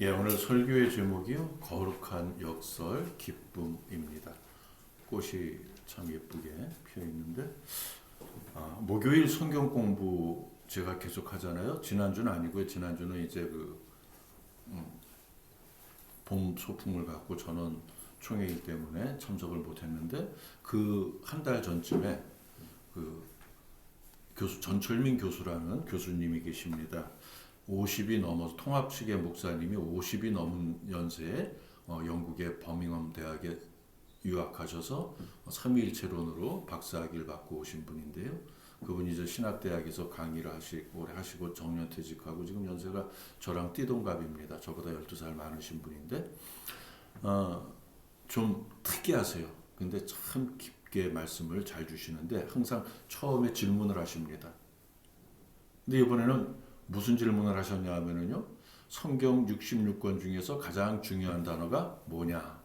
예, 오늘 설교의 제목이요. 거룩한 역설 기쁨입니다. 꽃이 참 예쁘게 피어 있는데 목요일 성경 공부 제가 계속 하잖아요. 지난주는 아니고요. 지난주는 이제 봄 소풍을 갖고 저는 총회이기 때문에 참석을 못했는데 그 한 달 전쯤에 그 교수 전철민 교수라는 교수님이 계십니다. 50이 넘어서 통합 측의 목사님이 50이 넘은 연세에 영국의 버밍엄 대학에 유학하셔서 삼위일체론으로 박사학위를 받고 오신 분인데요. 그분이 이제 신학대학에서 강의를 오래 하시고 정년퇴직하고 지금 연세가 저랑 띠동갑입니다. 저보다 12살 많으신 분인데 좀 특이하세요. 근데 참 깊게 말씀을 잘 주시는데 항상 처음에 질문을 하십니다. 근데 이번에는 무슨 질문을 하셨냐 하면은요. 성경 66권 중에서 가장 중요한 단어가 뭐냐?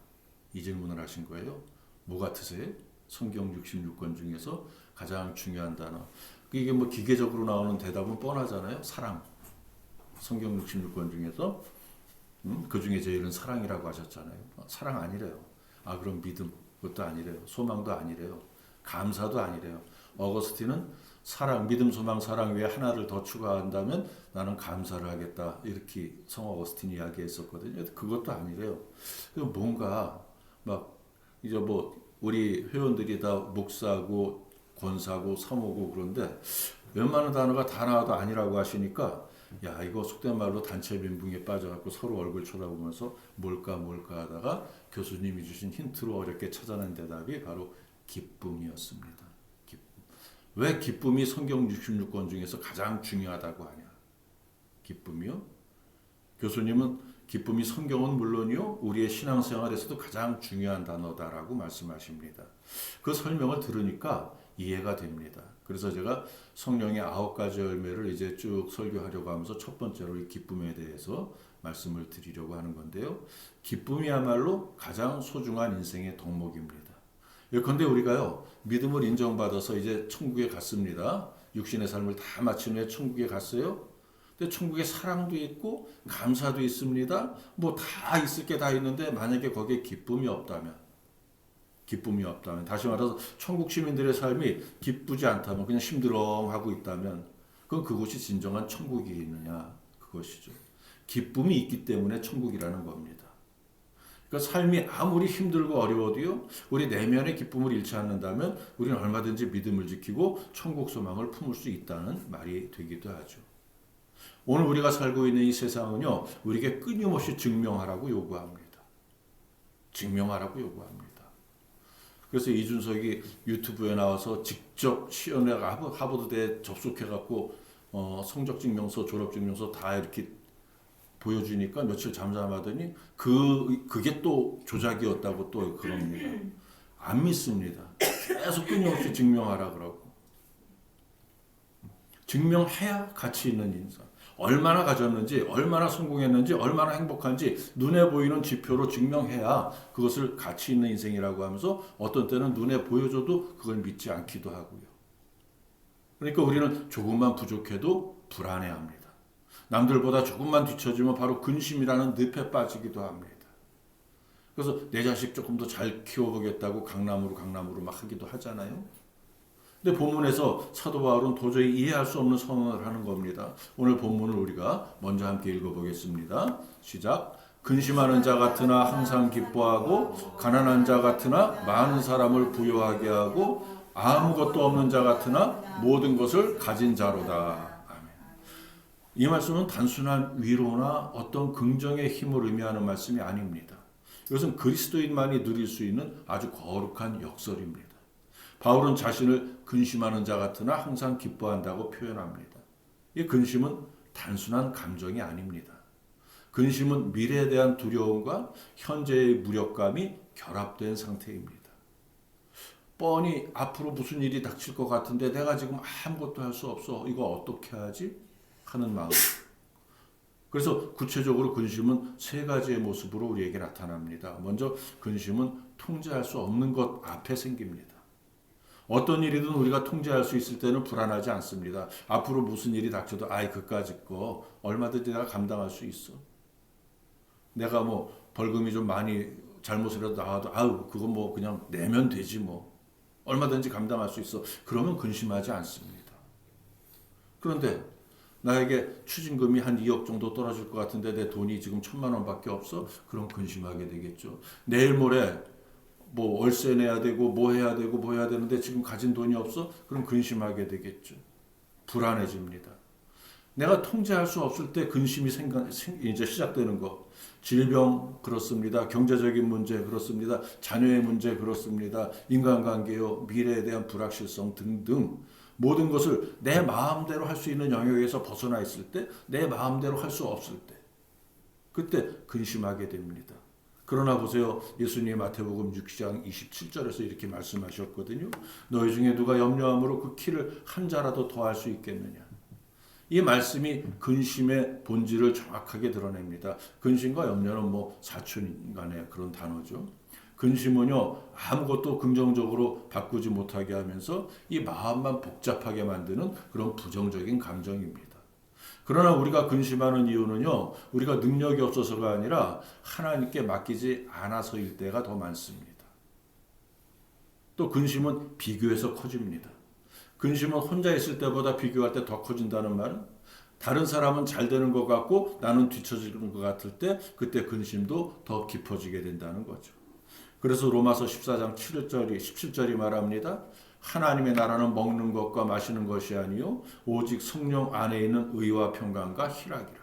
이 질문을 하신 거예요. 뭐 같으세요? 성경 66권 중에서 가장 중요한 단어. 이게 뭐 기계적으로 나오는 대답은 뻔하잖아요. 사랑. 성경 66권 중에서 그 중에 제일은 사랑이라고 하셨잖아요. 사랑 아니래요. 그럼 믿음. 그것도 아니래요. 소망도 아니래요. 감사도 아니래요. 어거스틴은 사랑, 믿음, 소망, 사랑 외에 하나를 더 추가한다면 나는 감사를 하겠다. 이렇게 성 어거스틴이 이야기했었거든요. 그것도 아니래요. 뭔가 막 이제 뭐 우리 회원들이 다 목사고 권사고 사모고 그런데 웬만한 단어가 다 나와도 아니라고 하시니까 야 이거 속된 말로 단체 멘붕에 빠져갖고 서로 얼굴 쳐다보면서 뭘까 하다가 교수님이 주신 힌트로 어렵게 찾아낸 대답이 바로 기쁨이었습니다. 왜 기쁨이 성경 66권 중에서 가장 중요하다고 하냐? 기쁨이요? 교수님은 기쁨이 성경은 물론이요, 우리의 신앙생활에서도 가장 중요한 단어다라고 말씀하십니다. 그 설명을 들으니까 이해가 됩니다. 그래서 제가 성령의 9가지 열매를 이제 쭉 설교하려고 하면서 첫 번째로 이 기쁨에 대해서 말씀을 드리려고 하는 건데요. 기쁨이야말로 가장 소중한 인생의 덕목입니다. 예컨대 우리가요 믿음을 인정받아서 이제 천국에 갔습니다. 육신의 삶을 다 마친 후에 천국에 갔어요. 근데 천국에 사랑도 있고 감사도 있습니다. 뭐 다 있을 게 다 있는데 만약에 거기에 기쁨이 없다면 다시 말해서 천국 시민들의 삶이 기쁘지 않다면 그냥 심드렁하고 있다면 그건 그곳이 진정한 천국이 있느냐 그것이죠. 기쁨이 있기 때문에 천국이라는 겁니다. 그러니까 삶이 아무리 힘들고 어려워도요, 우리 내면의 기쁨을 잃지 않는다면 우리는 얼마든지 믿음을 지키고 천국 소망을 품을 수 있다는 말이 되기도 하죠. 오늘 우리가 살고 있는 이 세상은요, 우리에게 끊임없이 증명하라고 요구합니다. 그래서 이준석이 유튜브에 나와서 직접 시연회가 하버드대에 접속해갖고 성적 증명서, 졸업 증명서 다 이렇게 보여주니까 며칠 잠잠하더니 그게 또 조작이었다고 또 그럽니다. 안 믿습니다. 계속 끊임없이 증명하라 그러고. 증명해야 가치 있는 인생. 얼마나 가졌는지, 얼마나 성공했는지, 얼마나 행복한지 눈에 보이는 지표로 증명해야 그것을 가치 있는 인생이라고 하면서 어떤 때는 눈에 보여줘도 그걸 믿지 않기도 하고요. 그러니까 우리는 조금만 부족해도 불안해합니다. 남들보다 조금만 뒤처지면 바로 근심이라는 늪에 빠지기도 합니다. 그래서 내 자식 조금 더 잘 키워보겠다고 강남으로 막 하기도 하잖아요. 근데 본문에서 사도 바울은 도저히 이해할 수 없는 선언을 하는 겁니다. 오늘 본문을 우리가 먼저 함께 읽어보겠습니다. 시작. 근심하는 자 같으나 항상 기뻐하고 가난한 자 같으나 많은 사람을 부유하게 하고 아무것도 없는 자 같으나 모든 것을 가진 자로다. 이 말씀은 단순한 위로나 어떤 긍정의 힘을 의미하는 말씀이 아닙니다. 이것은 그리스도인만이 누릴 수 있는 아주 거룩한 역설입니다. 바울은 자신을 근심하는 자 같으나 항상 기뻐한다고 표현합니다. 이 근심은 단순한 감정이 아닙니다. 근심은 미래에 대한 두려움과 현재의 무력감이 결합된 상태입니다. 뻔히 앞으로 무슨 일이 닥칠 것 같은데 내가 지금 아무것도 할 수 없어. 이거 어떻게 하지? 하는 마음. 그래서 구체적으로 근심은 세 가지의 모습으로 우리에게 나타납니다. 먼저 근심은 통제할 수 없는 것 앞에 생깁니다. 어떤 일이든 우리가 통제할 수 있을 때는 불안하지 않습니다. 앞으로 무슨 일이 닥쳐도 그까짓 거 얼마든지 내가 감당할 수 있어. 내가 뭐 벌금이 좀 많이 잘못이라도 나와도 아유 그건 뭐 그냥 내면 되지 뭐 얼마든지 감당할 수 있어. 그러면 근심하지 않습니다. 그런데 나에게 추징금이 한 2억 정도 떨어질 것 같은데 내 돈이 지금 1,000만 원밖에 없어? 그럼 근심하게 되겠죠. 내일 모레 뭐 월세 내야 되고 뭐 해야 되고 뭐 해야 되는데 지금 가진 돈이 없어? 그럼 근심하게 되겠죠. 불안해집니다. 내가 통제할 수 없을 때 근심이 이제 시작되는 거. 질병 그렇습니다. 경제적인 문제 그렇습니다. 자녀의 문제 그렇습니다. 인간관계요, 미래에 대한 불확실성 등등 모든 것을 내 마음대로 할 수 있는 영역에서 벗어나 있을 때, 내 마음대로 할 수 없을 때, 그때 근심하게 됩니다. 그러나 보세요. 예수님 마태복음 6장 27절에서 이렇게 말씀하셨거든요. 너희 중에 누가 염려함으로 그 키를 한 자라도 더할 수 있겠느냐. 이 말씀이 근심의 본질을 정확하게 드러냅니다. 근심과 염려는 뭐 사촌간의 그런 단어죠. 근심은요 아무것도 긍정적으로 바꾸지 못하게 하면서 이 마음만 복잡하게 만드는 그런 부정적인 감정입니다. 그러나 우리가 근심하는 이유는요 우리가 능력이 없어서가 아니라 하나님께 맡기지 않아서일 때가 더 많습니다. 또 근심은 비교해서 커집니다. 근심은 혼자 있을 때보다 비교할 때 더 커진다는 말은 다른 사람은 잘 되는 것 같고 나는 뒤처지는 것 같을 때 그때 근심도 더 깊어지게 된다는 거죠. 그래서 로마서 14장 17절이 말합니다. 하나님의 나라는 먹는 것과 마시는 것이 아니요 오직 성령 안에 있는 의와 평강과 희락이라.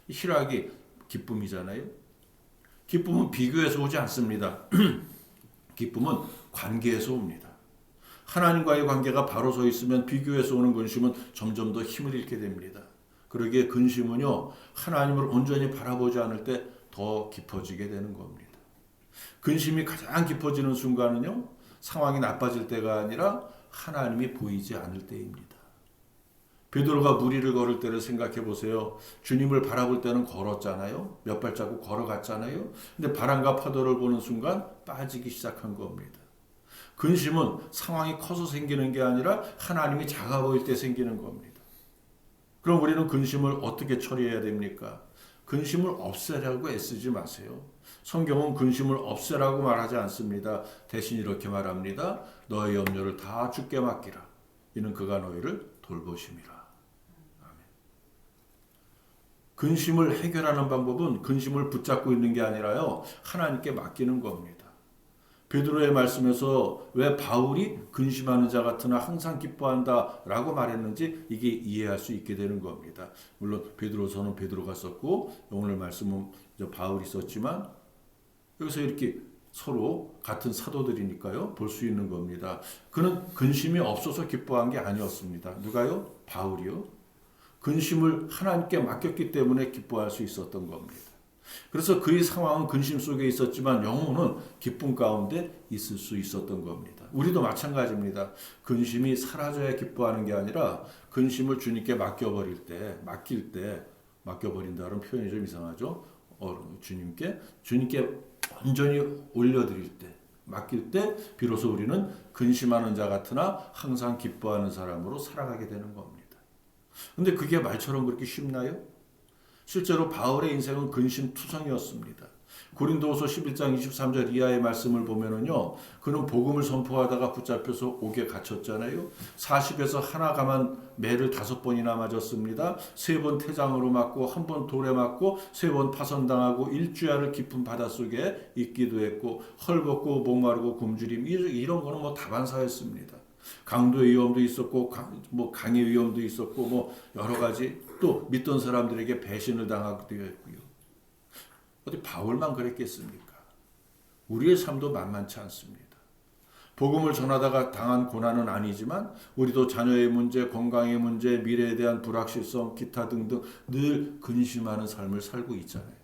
이 희락이 기쁨이잖아요. 기쁨은 비교에서 오지 않습니다. 기쁨은 관계에서 옵니다. 하나님과의 관계가 바로 서 있으면 비교에서 오는 근심은 점점 더 힘을 잃게 됩니다. 그러기에 근심은요 하나님을 온전히 바라보지 않을 때 더 깊어지게 되는 겁니다. 근심이 가장 깊어지는 순간은요 상황이 나빠질 때가 아니라 하나님이 보이지 않을 때입니다. 베드로가 무리를 걸을 때를 생각해 보세요. 주님을 바라볼 때는 걸었잖아요. 몇 발자국 걸어갔잖아요. 근데 바람과 파도를 보는 순간 빠지기 시작한 겁니다. 근심은 상황이 커서 생기는 게 아니라 하나님이 작아 보일 때 생기는 겁니다. 그럼 우리는 근심을 어떻게 처리해야 됩니까? 근심을 없애라고 애쓰지 마세요. 성경은 근심을 없애라고 말하지 않습니다. 대신 이렇게 말합니다. 너의 염려를 다 주께 맡기라. 이는 그가 너희를 돌보심이라. 아멘. 근심을 해결하는 방법은 근심을 붙잡고 있는 게 아니라요. 하나님께 맡기는 겁니다. 베드로의 말씀에서 왜 바울이 근심하는 자 같으나 항상 기뻐한다라고 말했는지 이게 이해할 수 있게 되는 겁니다. 물론 베드로서는 베드로가 썼고 오늘 말씀은 바울이 썼지만 여기서 이렇게 서로 같은 사도들이니까요. 볼 수 있는 겁니다. 그는 근심이 없어서 기뻐한 게 아니었습니다. 누가요? 바울이요. 근심을 하나님께 맡겼기 때문에 기뻐할 수 있었던 겁니다. 그래서 그의 상황은 근심 속에 있었지만 영혼은 기쁨 가운데 있을 수 있었던 겁니다. 우리도 마찬가지입니다. 근심이 사라져야 기뻐하는 게 아니라 근심을 주님께 맡길 때 맡겨버린다는 표현이 좀 이상하죠. 주님께 온전히 올려드릴 때, 맡길 때 비로소 우리는 근심하는 자 같으나 항상 기뻐하는 사람으로 살아가게 되는 겁니다. 근데 그게 말처럼 그렇게 쉽나요? 실제로 바울의 인생은 근심투성이었습니다. 고린도후서 11장 23절 이하의 말씀을 보면은요, 그는 복음을 선포하다가 붙잡혀서 옥에 갇혔잖아요. 40에서 하나 감한 매를 5번이나 맞았습니다. 3번 태장으로 맞고 1번 돌에 맞고 3번 파선당하고 일주야를 깊은 바닷속에 있기도 했고 헐벗고 목마르고 굶주림 이런 거는 뭐 다반사였습니다. 강도의 위험도 있었고 강의 위험도 있었고 뭐 여러 가지 또 믿던 사람들에게 배신을 당하기도 했고요. 어디 바울만 그랬겠습니까? 우리의 삶도 만만치 않습니다. 복음을 전하다가 당한 고난은 아니지만 우리도 자녀의 문제, 건강의 문제, 미래에 대한 불확실성, 기타 등등 늘 근심하는 삶을 살고 있잖아요.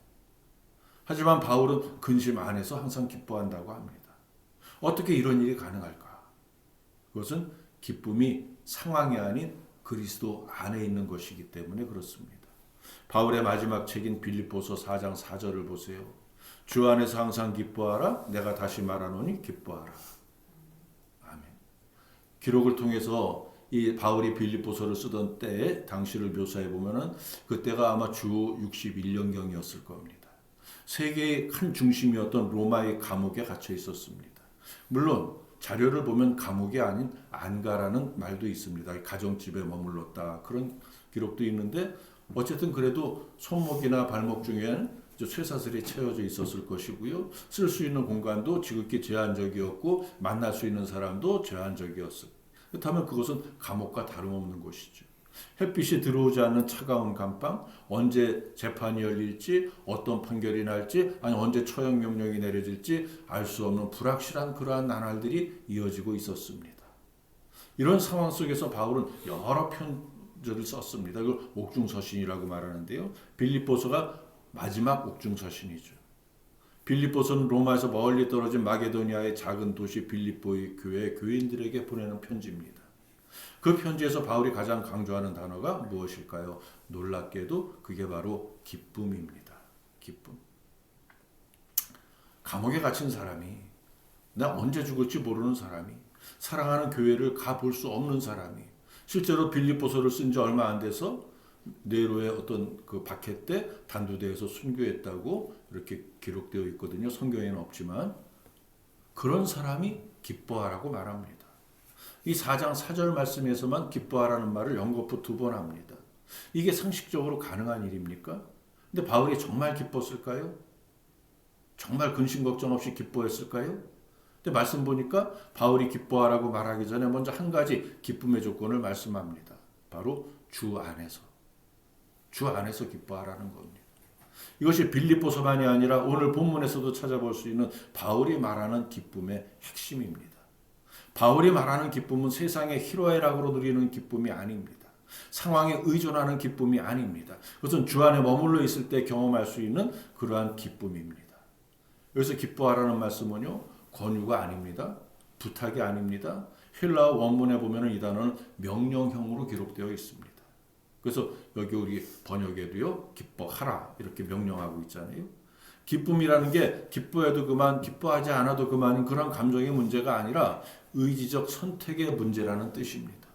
하지만 바울은 근심 안에서 항상 기뻐한다고 합니다. 어떻게 이런 일이 가능할까? 그것은 기쁨이 상황이 아닌 그리스도 안에 있는 것이기 때문에 그렇습니다. 바울의 마지막 책인 빌립보서 4장 4절을 보세요. 주 안에서 항상 기뻐하라. 내가 다시 말하노니 기뻐하라. 아멘. 기록을 통해서 이 바울이 빌립보서를 쓰던 때의 당시를 묘사해 보면은 그때가 아마 주 61년경이었을 겁니다. 세계의 한 중심이었던 로마의 감옥에 갇혀 있었습니다. 물론 자료를 보면 감옥이 아닌 안가라는 말도 있습니다. 가정집에 머물렀다 그런 기록도 있는데 어쨌든 그래도 손목이나 발목 중에는 쇠사슬이 채워져 있었을 것이고요. 쓸 수 있는 공간도 지극히 제한적이었고 만날 수 있는 사람도 제한적이었어요. 그렇다면 그것은 감옥과 다름없는 곳이죠. 햇빛이 들어오지 않는 차가운 감방, 언제 재판이 열릴지, 어떤 판결이 날지, 아니 언제 처형 명령이 내려질지 알 수 없는 불확실한 그러한 나날들이 이어지고 있었습니다. 이런 상황 속에서 바울은 여러 편지를 썼습니다. 이걸 옥중서신이라고 말하는데요. 빌립보서가 마지막 옥중서신이죠. 빌립보서는 로마에서 멀리 떨어진 마게도니아의 작은 도시 빌립보의 교회 교인들에게 보내는 편지입니다. 그 편지에서 바울이 가장 강조하는 단어가 무엇일까요? 놀랍게도 그게 바로 기쁨입니다. 기쁨. 감옥에 갇힌 사람이, 나 언제 죽을지 모르는 사람이, 사랑하는 교회를 가볼 수 없는 사람이, 실제로 빌립보서를 쓴 지 얼마 안 돼서 네로의 어떤 그 박해 때 단두대에서 순교했다고 이렇게 기록되어 있거든요. 성경에는 없지만 그런 사람이 기뻐하라고 말합니다. 이 4장 4절 말씀에서만 기뻐하라는 말을 연거푸 2번 합니다. 이게 상식적으로 가능한 일입니까? 근데 바울이 정말 기뻤을까요? 정말 근심 걱정 없이 기뻐했을까요? 근데 말씀 보니까 바울이 기뻐하라고 말하기 전에 먼저 한 가지 기쁨의 조건을 말씀합니다. 바로 주 안에서. 주 안에서 기뻐하라는 겁니다. 이것이 빌립보서만이 아니라 오늘 본문에서도 찾아볼 수 있는 바울이 말하는 기쁨의 핵심입니다. 바울이 말하는 기쁨은 세상의 희로애락으로 누리는 기쁨이 아닙니다. 상황에 의존하는 기쁨이 아닙니다. 그것은 주 안에 머물러 있을 때 경험할 수 있는 그러한 기쁨입니다. 여기서 기뻐하라는 말씀은요, 권유가 아닙니다. 부탁이 아닙니다. 헬라어 원문에 보면 이 단어는 명령형으로 기록되어 있습니다. 그래서 여기 우리 번역에도요, 기뻐하라 이렇게 명령하고 있잖아요. 기쁨이라는 게 기뻐해도 그만, 기뻐하지 않아도 그만인 그런 감정의 문제가 아니라 의지적 선택의 문제라는 뜻입니다.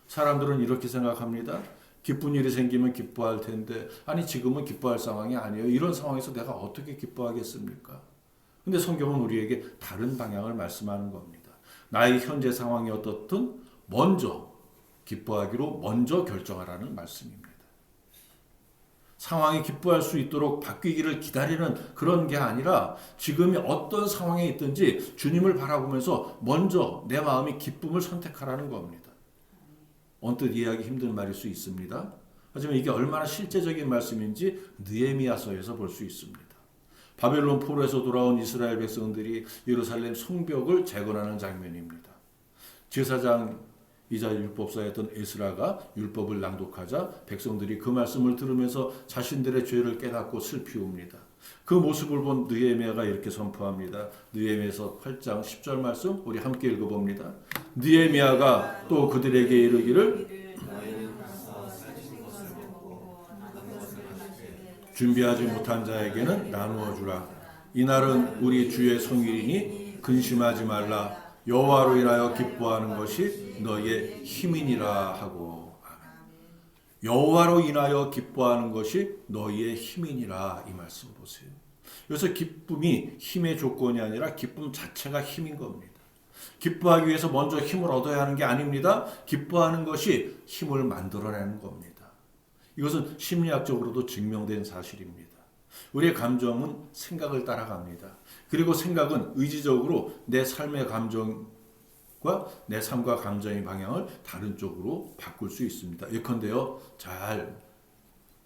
사람들은 이렇게 생각합니다. 기쁜 일이 생기면 기뻐할 텐데, 아니 지금은 기뻐할 상황이 아니에요. 이런 상황에서 내가 어떻게 기뻐하겠습니까? 근데 성경은 우리에게 다른 방향을 말씀하는 겁니다. 나의 현재 상황이 어떻든 먼저 기뻐하기로 먼저 결정하라는 말씀입니다. 상황이 기뻐할 수 있도록 바뀌기를 기다리는 그런 게 아니라 지금이 어떤 상황에 있든지 주님을 바라보면서 먼저 내 마음이 기쁨을 선택하라는 겁니다. 언뜻 이해하기 힘든 말일 수 있습니다. 하지만 이게 얼마나 실제적인 말씀인지 느헤미야서에서 볼 수 있습니다. 바벨론 포로에서 돌아온 이스라엘 백성들이 예루살렘 성벽을 재건하는 장면입니다. 제사장 이자 율법사였던 에스라가 율법을 낭독하자 백성들이 그 말씀을 들으면서 자신들의 죄를 깨닫고 슬피웁니다. 그 모습을 본 느헤미야가 이렇게 선포합니다. 느헤미야서 8장 10절 말씀 우리 함께 읽어봅니다. 느헤미야가 또 그들에게 이르기를 준비하지 못한 자에게는 나누어 주라. 이날은 우리 주의 성일이니 근심하지 말라. 여호와로 인하여 기뻐하는 것이 너희의 힘이니라 하고. 여호와로 인하여 기뻐하는 것이 너희의 힘이니라. 이 말씀 보세요. 그래서 기쁨이 힘의 조건이 아니라 기쁨 자체가 힘인 겁니다. 기뻐하기 위해서 먼저 힘을 얻어야 하는 게 아닙니다. 기뻐하는 것이 힘을 만들어내는 겁니다. 이것은 심리학적으로도 증명된 사실입니다. 우리의 감정은 생각을 따라갑니다. 그리고 생각은 의지적으로 내 삶의 감정과 내 삶과 감정의 방향을 다른 쪽으로 바꿀 수 있습니다. 예컨대요, 잘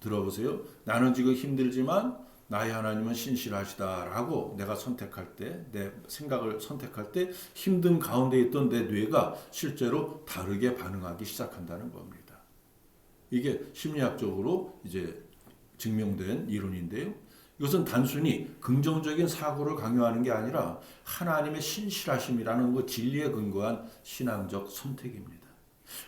들어보세요. 나는 지금 힘들지만 나의 하나님은 신실하시다라고 내가 선택할 때, 내 생각을 선택할 때 힘든 가운데 있던 내 뇌가 실제로 다르게 반응하기 시작한다는 겁니다. 이게 심리학적으로 이제 증명된 이론인데요. 이것은 단순히 긍정적인 사고를 강요하는 게 아니라 하나님의 신실하심이라는 그 진리에 근거한 신앙적 선택입니다.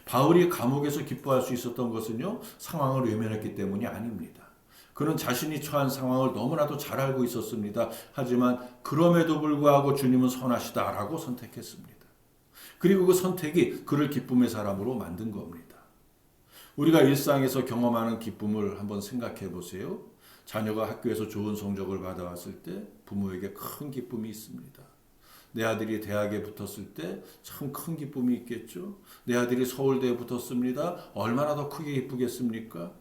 바울이 감옥에서 기뻐할 수 있었던 것은요, 상황을 외면했기 때문이 아닙니다. 그는 자신이 처한 상황을 너무나도 잘 알고 있었습니다. 하지만 그럼에도 불구하고 주님은 선하시다라고 선택했습니다. 그리고 그 선택이 그를 기쁨의 사람으로 만든 겁니다. 우리가 일상에서 경험하는 기쁨을 한번 생각해 보세요. 자녀가 학교에서 좋은 성적을 받아왔을 때 부모에게 큰 기쁨이 있습니다. 내 아들이 대학에 붙었을 때 참 큰 기쁨이 있겠죠. 내 아들이 서울대에 붙었습니다. 얼마나 더 크게 기쁘겠습니까?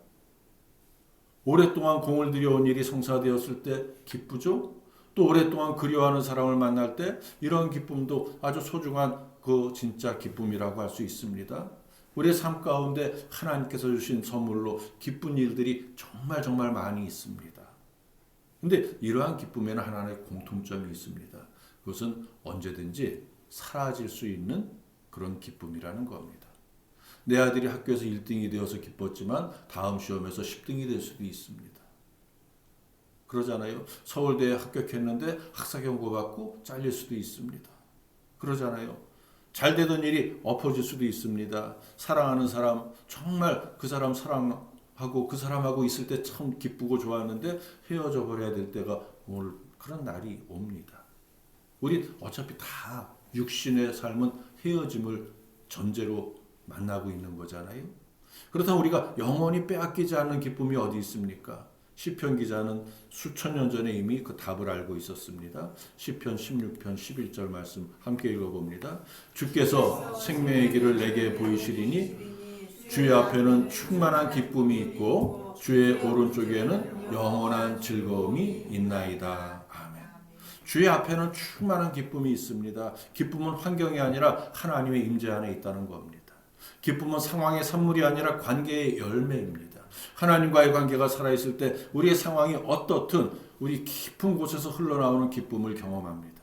오랫동안 공을 들여온 일이 성사되었을 때 기쁘죠. 또 오랫동안 그리워하는 사람을 만날 때 이런 기쁨도 아주 소중한 그 진짜 기쁨이라고 할 수 있습니다. 우리의 삶 가운데 하나님께서 주신 선물로 기쁜 일들이 정말 많이 있습니다. 근데 이러한 기쁨에는 하나의 공통점이 있습니다. 그것은 언제든지 사라질 수 있는 그런 기쁨이라는 겁니다. 내 아들이 학교에서 1등이 되어서 기뻤지만 다음 시험에서 10등이 될 수도 있습니다. 그러잖아요. 서울대에 합격했는데 학사경고 받고 잘릴 수도 있습니다. 그러잖아요. 잘 되던 일이 엎어질 수도 있습니다. 사랑하는 사람, 정말 그 사람 사랑하고 그 사람하고 있을 때 참 기쁘고 좋았는데 헤어져 버려야 될 때가 올 그런 날이 옵니다. 우리 어차피 다 육신의 삶은 헤어짐을 전제로 만나고 있는 거잖아요. 그렇다면 우리가 영원히 빼앗기지 않는 기쁨이 어디 있습니까? 시편 기자는 수천 년 전에 이미 그 답을 알고 있었습니다. 시편 16편 11절 말씀 함께 읽어봅니다. 주께서 생명의 길을 내게 보이시리니 주의 앞에는 충만한 기쁨이 있고 주의 오른쪽에는 영원한 즐거움이 있나이다. 아멘. 주의 앞에는 충만한 기쁨이 있습니다. 기쁨은 환경이 아니라 하나님의 임재 안에 있다는 겁니다. 기쁨은 상황의 산물이 아니라 관계의 열매입니다. 하나님과의 관계가 살아있을 때 우리의 상황이 어떻든 우리 깊은 곳에서 흘러나오는 기쁨을 경험합니다.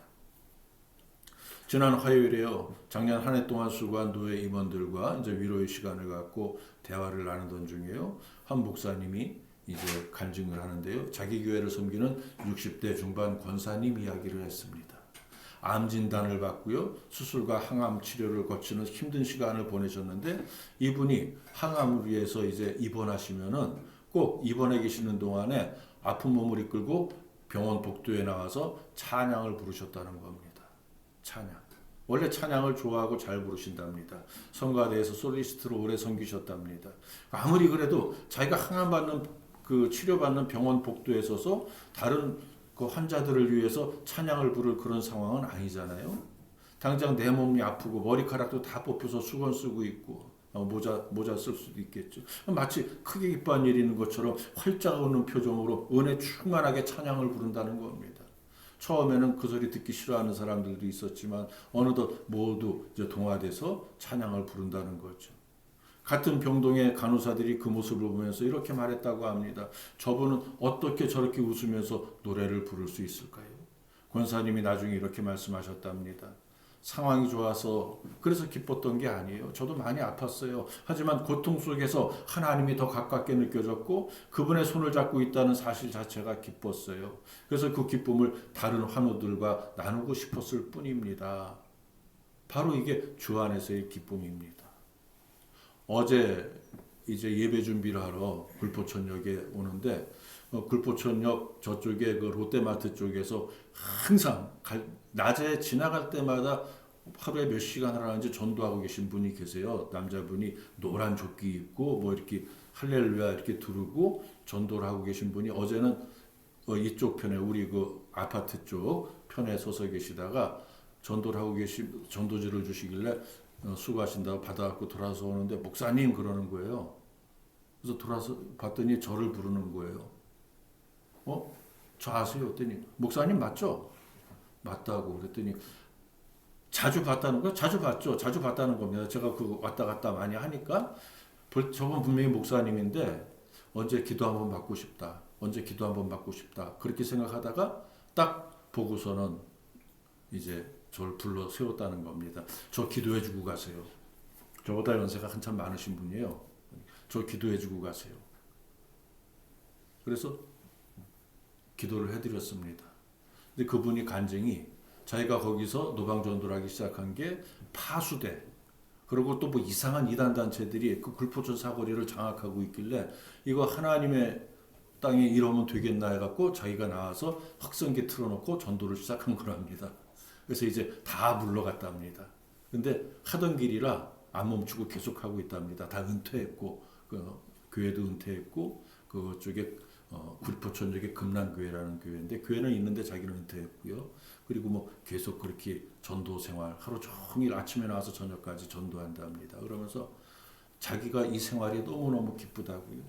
지난 화요일에요. 작년 한 해 동안 수고한 노예 임원들과 이제 위로의 시간을 갖고 대화를 나누던 중에요. 한 목사님이 이제 간증을 하는데요. 자기 교회를 섬기는 60대 중반 권사님 이야기를 했습니다. 암 진단을 받고요. 수술과 항암 치료를 거치는 힘든 시간을 보내셨는데 이분이 항암을 위해서 이제 입원하시면은 꼭 입원해 계시는 동안에 아픈 몸을 이끌고 병원 복도에 나와서 찬양을 부르셨다는 겁니다. 찬양. 원래 찬양을 좋아하고 잘 부르신답니다. 성가대에서 솔리스트로 오래 섬기셨답니다. 아무리 그래도 자기가 항암 받는 그 치료받는 병원 복도에 서서 다른 그 환자들을 위해서 찬양을 부를 그런 상황은 아니잖아요. 당장 내 몸이 아프고 머리카락도 다 뽑혀서 수건 쓰고 있고 모자 쓸 수도 있겠죠. 마치 크게 기뻐한 일이 있는 것처럼 활짝 웃는 표정으로 은혜 충만하게 찬양을 부른다는 겁니다. 처음에는 그 소리 듣기 싫어하는 사람들도 있었지만 어느덧 모두 이제 동화돼서 찬양을 부른다는 거죠. 같은 병동의 간호사들이 그 모습을 보면서 이렇게 말했다고 합니다. 저분은 어떻게 저렇게 웃으면서 노래를 부를 수 있을까요? 권사님이 나중에 이렇게 말씀하셨답니다. 상황이 좋아서 그래서 기뻤던 게 아니에요. 저도 많이 아팠어요. 하지만 고통 속에서 하나님이 더 가깝게 느껴졌고 그분의 손을 잡고 있다는 사실 자체가 기뻤어요. 그래서 그 기쁨을 다른 환우들과 나누고 싶었을 뿐입니다. 바로 이게 주 안에서의 기쁨입니다. 어제 이제 예배 준비를 하러 굴포천역에 오는데 굴포천역 저쪽에 그 롯데마트 쪽에서 항상 낮에 지나갈 때마다 하루에 몇 시간을 하는지 전도하고 계신 분이 계세요. 남자분이 노란 조끼 입고 뭐 이렇게 할렐루야 이렇게 두르고 전도를 하고 계신 분이 어제는 이쪽 편에 우리 그 아파트 쪽 편에 서서 계시다가 전도를 하고 전도지를 주시길래 수고하신다고 받아갖고 돌아서 오는데 목사님 그러는 거예요. 그래서 돌아서 봤더니 저를 부르는 거예요. 저 아세요? 그랬더니 목사님 맞죠? 맞다고 그랬더니 자주 봤다는 거예요? 자주 봤죠. 자주 봤다는 겁니다. 제가 그 왔다 갔다 많이 하니까 저분 분명히 목사님인데 언제 기도 한번 받고 싶다. 언제 기도 한번 받고 싶다. 그렇게 생각하다가 딱 보고서는 이제 저를 불러 세웠다는 겁니다. 저 기도해 주고 가세요. 저보다 연세가 한참 많으신 분이에요. 저 기도해 주고 가세요. 그래서 기도를 해드렸습니다. 근데 그분이 간증이 자기가 거기서 노방전도를 하기 시작한 게 파수대 그리고 또 뭐 이상한 이단 단체들이 그 굴포천 사거리를 장악하고 있길래 이거 하나님의 땅에 이러면 되겠나 해갖고 자기가 나와서 확성기 틀어놓고 전도를 시작한 거랍니다. 그래서 이제 다 물러갔답니다. 근데 하던 길이라 안 멈추고 계속하고 있답니다. 다 은퇴했고 그 교회도 은퇴했고 그쪽에 구리포천역의 금남교회라는 교회인데 교회는 있는데 자기는 은퇴했고요. 그리고 뭐 계속 그렇게 전도 생활 하루 종일 아침에 나와서 저녁까지 전도한답니다. 그러면서 자기가 이 생활이 너무너무 기쁘다고요.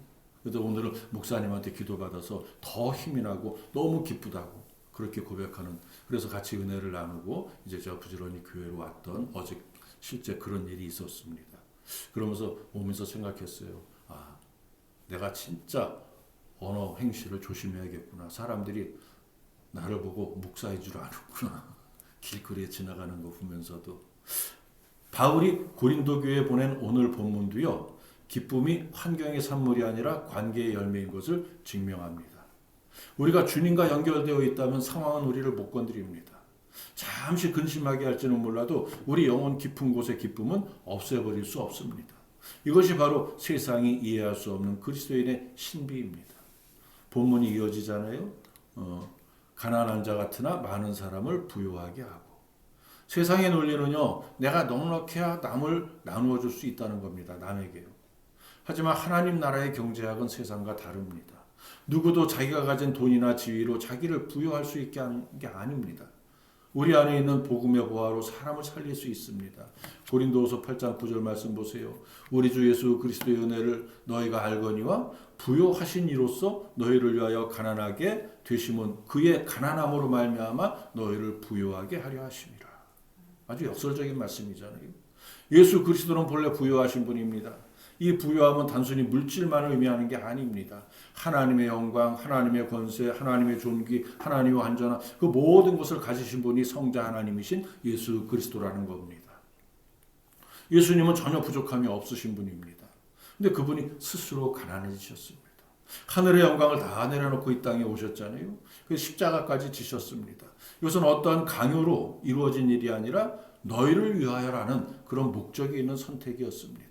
그래서 오늘은 목사님한테 기도받아서 더 힘이 나고 너무 기쁘다고 그렇게 고백하는, 그래서 같이 은혜를 나누고 이제 제가 부지런히 교회로 왔던 어제 실제 그런 일이 있었습니다. 그러면서 오면서 생각했어요. 아, 내가 진짜 언어 행실을 조심해야겠구나. 사람들이 나를 보고 목사인 줄 아는구나. 길거리에 지나가는 거 보면서도. 바울이 고린도 교회에 보낸 오늘 본문도요, 기쁨이 환경의 산물이 아니라 관계의 열매인 것을 증명합니다. 우리가 주님과 연결되어 있다면 상황은 우리를 못 건드립니다. 잠시 근심하게 할지는 몰라도 우리 영혼 깊은 곳의 기쁨은 없애버릴 수 없습니다. 이것이 바로 세상이 이해할 수 없는 그리스도인의 신비입니다. 본문이 이어지잖아요. 가난한 자 같으나 많은 사람을 부유하게 하고. 세상의 논리는요, 내가 넉넉해야 남을 나누어 줄 수 있다는 겁니다. 남에게요. 하지만 하나님 나라의 경제학은 세상과 다릅니다. 누구도 자기가 가진 돈이나 지위로 자기를 부여할 수 있게 하는 게 아닙니다. 우리 안에 있는 복음의 보화로 사람을 살릴 수 있습니다. 고린도후서 8장 9절 말씀 보세요. 우리 주 예수 그리스도의 은혜를 너희가 알거니와 부요하신 이로써 너희를 위하여 가난하게 되심은 그의 가난함으로 말미암아 너희를 부요하게 하려 하심이라. 아주 역설적인 말씀이잖아요. 예수 그리스도는 본래 부요하신 분입니다. 이 부요함은 단순히 물질만을 의미하는 게 아닙니다. 하나님의 영광, 하나님의 권세, 하나님의 존귀, 하나님의 완전한 그 모든 것을 가지신 분이 성자 하나님이신 예수 그리스도라는 겁니다. 예수님은 전혀 부족함이 없으신 분입니다. 근데 그분이 스스로 가난해지셨습니다. 하늘의 영광을 다 내려놓고 이 땅에 오셨잖아요. 그래서 십자가까지 지셨습니다. 이것은 어떠한 강요로 이루어진 일이 아니라 너희를 위하여라는 그런 목적이 있는 선택이었습니다.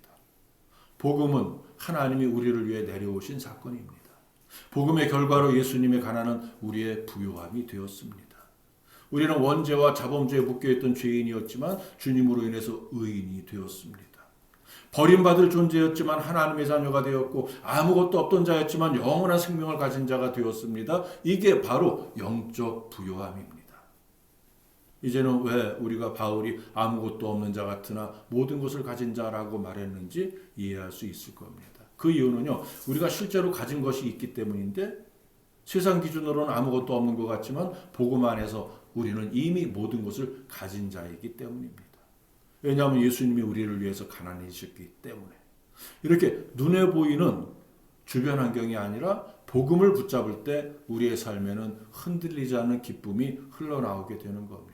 복음은 하나님이 우리를 위해 내려오신 사건입니다. 복음의 결과로 예수님의 가난은 우리의 부요함이 되었습니다. 우리는 원죄와 자범죄에 묶여있던 죄인이었지만 주님으로 인해서 의인이 되었습니다. 버림받을 존재였지만 하나님의 자녀가 되었고 아무것도 없던 자였지만 영원한 생명을 가진 자가 되었습니다. 이게 바로 영적 부요함입니다. 이제는 왜 우리가 바울이 아무것도 없는 자 같으나 모든 것을 가진 자라고 말했는지 이해할 수 있을 겁니다. 그 이유는요, 우리가 실제로 가진 것이 있기 때문인데 세상 기준으로는 아무것도 없는 것 같지만 복음 안에서 우리는 이미 모든 것을 가진 자이기 때문입니다. 왜냐하면 예수님이 우리를 위해서 가난해지셨기 때문에. 이렇게 눈에 보이는 주변 환경이 아니라 복음을 붙잡을 때 우리의 삶에는 흔들리지 않는 기쁨이 흘러나오게 되는 겁니다.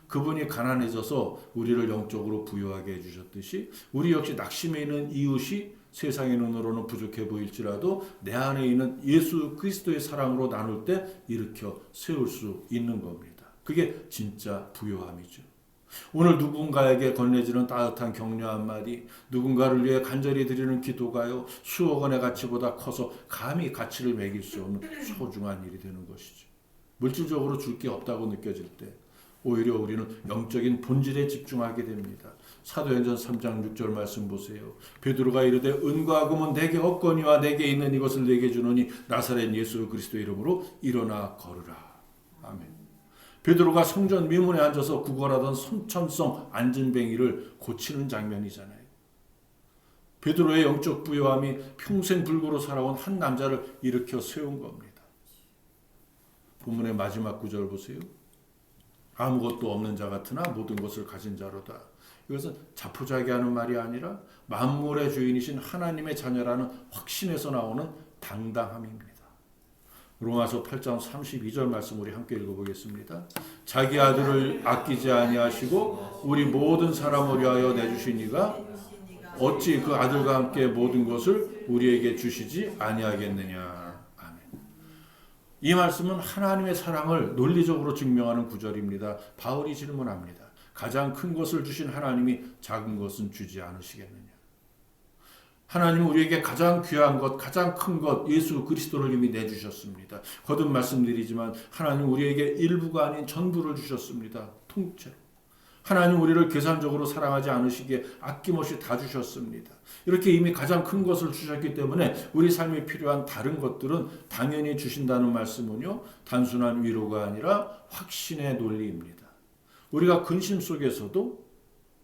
그분이 가난해져서 우리를 영적으로 부유하게 해주셨듯이 우리 역시 낙심해 있는 이웃이 세상의 눈으로는 부족해 보일지라도 내 안에 있는 예수 그리스도의 사랑으로 나눌 때 일으켜 세울 수 있는 겁니다. 그게 진짜 부유함이죠. 오늘 누군가에게 건네지는 따뜻한 격려 한마디, 누군가를 위해 간절히 드리는 기도가요, 수억 원의 가치보다 커서 감히 가치를 매길 수 없는 소중한 일이 되는 것이죠. 물질적으로 줄 게 없다고 느껴질 때 오히려 우리는 영적인 본질에 집중하게 됩니다. 사도행전 3장 6절 말씀 보세요. 베드로가 이르되 은과 금은 내게 없거니와 내게 있는 이것을 내게 주노니 나사렛 예수 그리스도 이름으로 일어나 걸으라. 아멘. 베드로가 성전 미문에 앉아서 구걸하던 선천성 안진뱅이를 고치는 장면이잖아요. 베드로의 영적 부요함이 평생 불구로 살아온 한 남자를 일으켜 세운 겁니다. 본문의 마지막 구절 보세요. 아무것도 없는 자 같으나 모든 것을 가진 자로다. 이것은 자포자기하는 말이 아니라 만물의 주인이신 하나님의 자녀라는 확신에서 나오는 당당함입니다. 로마서 8장 32절 말씀 우리 함께 읽어보겠습니다. 자기 아들을 아끼지 아니하시고 우리 모든 사람을 위하여 내주신 이가 어찌 그 아들과 함께 모든 것을 우리에게 주시지 아니하겠느냐. 이 말씀은 하나님의 사랑을 논리적으로 증명하는 구절입니다. 바울이 질문합니다. 가장 큰 것을 주신 하나님이 작은 것은 주지 않으시겠느냐. 하나님은 우리에게 가장 귀한 것, 가장 큰 것, 예수 그리스도를 이미 내주셨습니다. 거듭 말씀드리지만 하나님은 우리에게 일부가 아닌 전부를 주셨습니다. 통째로. 하나님 우리를 계산적으로 사랑하지 않으시기에 아낌없이 다 주셨습니다. 이렇게 이미 가장 큰 것을 주셨기 때문에 우리 삶에 필요한 다른 것들은 당연히 주신다는 말씀은요, 단순한 위로가 아니라 확신의 논리입니다. 우리가 근심 속에서도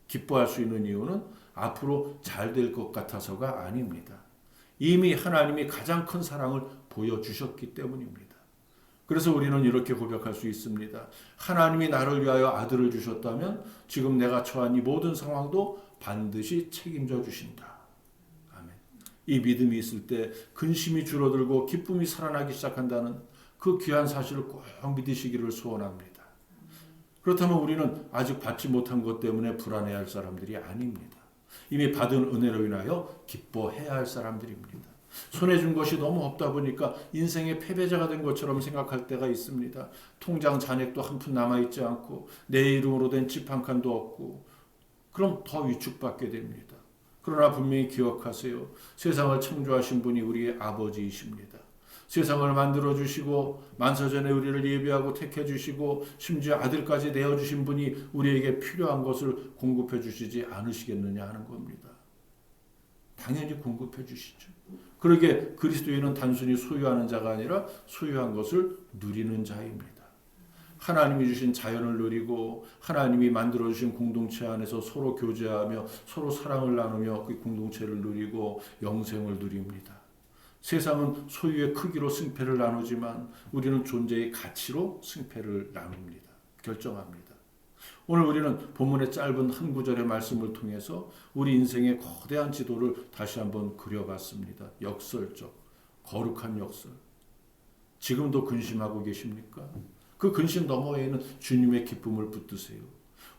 기뻐할 수 있는 이유는 앞으로 잘 될 것 같아서가 아닙니다. 이미 하나님이 가장 큰 사랑을 보여주셨기 때문입니다. 그래서 우리는 이렇게 고백할 수 있습니다. 하나님이 나를 위하여 아들을 주셨다면 지금 내가 처한 이 모든 상황도 반드시 책임져 주신다. 아멘. 이 믿음이 있을 때 근심이 줄어들고 기쁨이 살아나기 시작한다는 그 귀한 사실을 꼭 믿으시기를 소원합니다. 그렇다면 우리는 아직 받지 못한 것 때문에 불안해할 사람들이 아닙니다. 이미 받은 은혜로 인하여 기뻐해야 할 사람들입니다. 손에 준 것이 너무 없다 보니까 인생의 패배자가 된 것처럼 생각할 때가 있습니다. 통장 잔액도 한 푼 남아있지 않고 내 이름으로 된 집 한 칸도 없고, 그럼 더 위축받게 됩니다. 그러나 분명히 기억하세요. 세상을 창조하신 분이 우리의 아버지이십니다. 세상을 만들어주시고 만사전에 우리를 예비하고 택해주시고 심지어 아들까지 내어주신 분이 우리에게 필요한 것을 공급해 주시지 않으시겠느냐 하는 겁니다. 당연히 공급해 주시죠. 그러게 그리스도인은 단순히 소유하는 자가 아니라 소유한 것을 누리는 자입니다. 하나님이 주신 자연을 누리고 하나님이 만들어주신 공동체 안에서 서로 교제하며 서로 사랑을 나누며 그 공동체를 누리고 영생을 누립니다. 세상은 소유의 크기로 승패를 나누지만 우리는 존재의 가치로 승패를 나눕니다. 결정합니다. 오늘 우리는 본문의 짧은 한 구절의 말씀을 통해서 우리 인생의 거대한 지도를 다시 한번 그려봤습니다. 역설적, 거룩한 역설. 지금도 근심하고 계십니까? 그 근심 너머에는 주님의 기쁨을 붙드세요.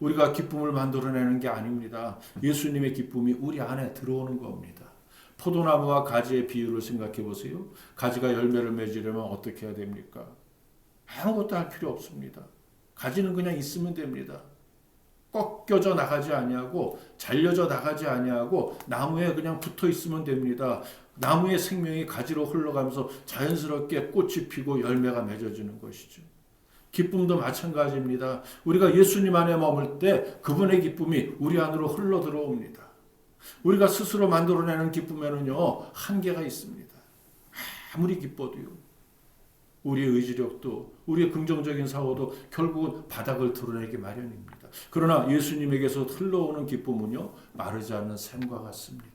우리가 기쁨을 만들어내는 게 아닙니다. 예수님의 기쁨이 우리 안에 들어오는 겁니다. 포도나무와 가지의 비유를 생각해 보세요. 가지가 열매를 맺으려면 어떻게 해야 됩니까? 아무것도 할 필요 없습니다. 가지는 그냥 있으면 됩니다. 꺾여져 나가지 아니하고 잘려져 나가지 아니하고 나무에 그냥 붙어 있으면 됩니다. 나무의 생명이 가지로 흘러가면서 자연스럽게 꽃이 피고 열매가 맺어지는 것이죠. 기쁨도 마찬가지입니다. 우리가 예수님 안에 머물 때 그분의 기쁨이 우리 안으로 흘러 들어옵니다. 우리가 스스로 만들어내는 기쁨에는요, 한계가 있습니다. 아무리 기뻐도요. 우리의 의지력도 우리의 긍정적인 사고도 결국은 바닥을 드러내기 마련입니다. 그러나 예수님에게서 흘러오는 기쁨은요, 마르지 않는 샘과 같습니다.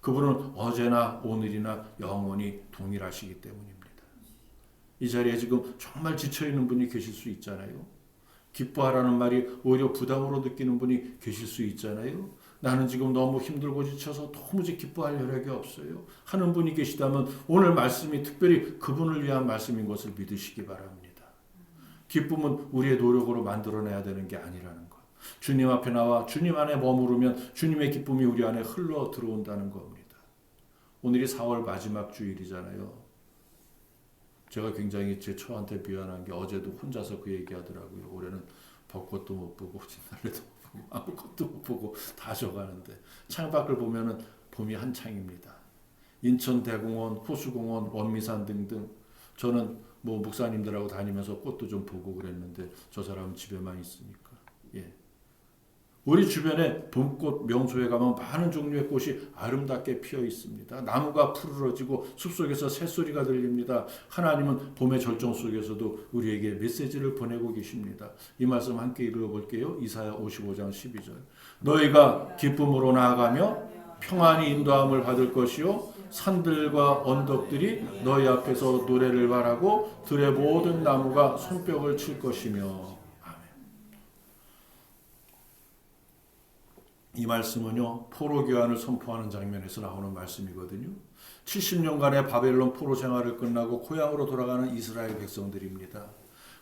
그분은 어제나 오늘이나 영원히 동일하시기 때문입니다. 이 자리에 지금 정말 지쳐있는 분이 계실 수 있잖아요. 기뻐하라는 말이 오히려 부담으로 느끼는 분이 계실 수 있잖아요. 나는 지금 너무 힘들고 지쳐서 도무지 기뻐할 여력이 없어요 하는 분이 계시다면 오늘 말씀이 특별히 그분을 위한 말씀인 것을 믿으시기 바랍니다. 기쁨은 우리의 노력으로 만들어내야 되는 게 아니라는 것. 주님 앞에 나와 주님 안에 머무르면 주님의 기쁨이 우리 안에 흘러 들어온다는 겁니다. 오늘이 4월 마지막 주일이잖아요. 제가 굉장히 제 처한테 미안한 게 어제도 혼자서 그 얘기하더라고요. 올해는 벚꽃도 못 보고 진달래도 못 보고 아무것도 못 보고 다 져가는데 창밖을 보면은 봄이 한창입니다. 인천 대공원, 호수공원, 원미산 등등. 저는 뭐 목사님들하고 다니면서 꽃도 좀 보고 그랬는데 저 사람은 집에만 있으니까. 예. 우리 주변에 봄꽃 명소에 가면 많은 종류의 꽃이 아름답게 피어 있습니다. 나무가 푸르러지고 숲속에서 새소리가 들립니다. 하나님은 봄의 절정 속에서도 우리에게 메시지를 보내고 계십니다. 이 말씀 함께 읽어볼게요. 이사야 55장 12절. 너희가 기쁨으로 나아가며 평안히 인도함을 받을 것이요 산들과 언덕들이 너희 앞에서 노래를 말하고 들의 모든 나무가 손뼉을 칠 것이며. 이 말씀은요, 포로 교환을 선포하는 장면에서 나오는 말씀이거든요. 70년간의 바벨론 포로 생활을 끝나고 고향으로 돌아가는 이스라엘 백성들입니다.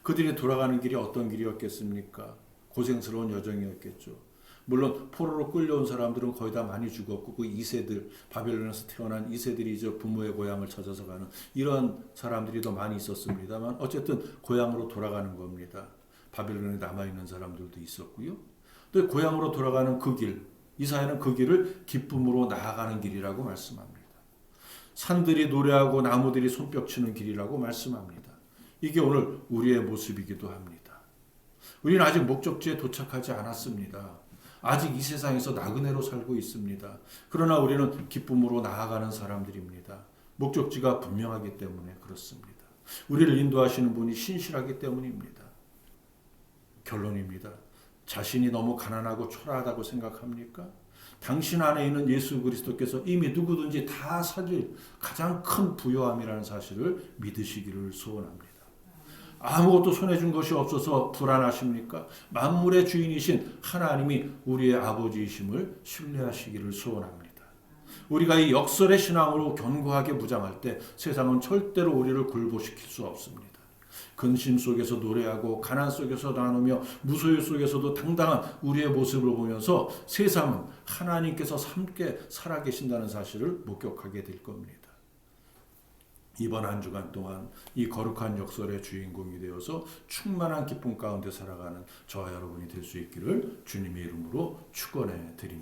그들이 돌아가는 길이 어떤 길이었겠습니까? 고생스러운 여정이었겠죠. 물론 포로로 끌려온 사람들은 거의 다 많이 죽었고 그 2세들, 바벨론에서 태어난 2세들이 이제 부모의 고향을 찾아서 가는 이런 사람들이 더 많이 있었습니다만 어쨌든 고향으로 돌아가는 겁니다. 바벨론에 남아있는 사람들도 있었고요. 또 고향으로 돌아가는 그 길, 이사야는 그 길을 기쁨으로 나아가는 길이라고 말씀합니다. 산들이 노래하고 나무들이 손뼉치는 길이라고 말씀합니다. 이게 오늘 우리의 모습이기도 합니다. 우리는 아직 목적지에 도착하지 않았습니다. 아직 이 세상에서 나그네로 살고 있습니다. 그러나 우리는 기쁨으로 나아가는 사람들입니다. 목적지가 분명하기 때문에 그렇습니다. 우리를 인도하시는 분이 신실하기 때문입니다. 결론입니다. 자신이 너무 가난하고 초라하다고 생각합니까? 당신 안에 있는 예수 그리스도께서 이미 누구든지 다 사줄 가장 큰 부요함이라는 사실을 믿으시기를 소원합니다. 아무것도 손에 준 것이 없어서 불안하십니까? 만물의 주인이신 하나님이 우리의 아버지이심을 신뢰하시기를 소원합니다. 우리가 이 역설의 신앙으로 견고하게 무장할 때 세상은 절대로 우리를 굴복시킬 수 없습니다. 근심 속에서 노래하고 가난 속에서 나누며 무소유 속에서도 당당한 우리의 모습을 보면서 세상은 하나님께서 함께 살아계신다는 사실을 목격하게 될 겁니다. 이번 한 주간 동안 이 거룩한 역설의 주인공이 되어서 충만한 기쁨 가운데 살아가는 저와 여러분이 될 수 있기를 주님의 이름으로 축원해 드립니다.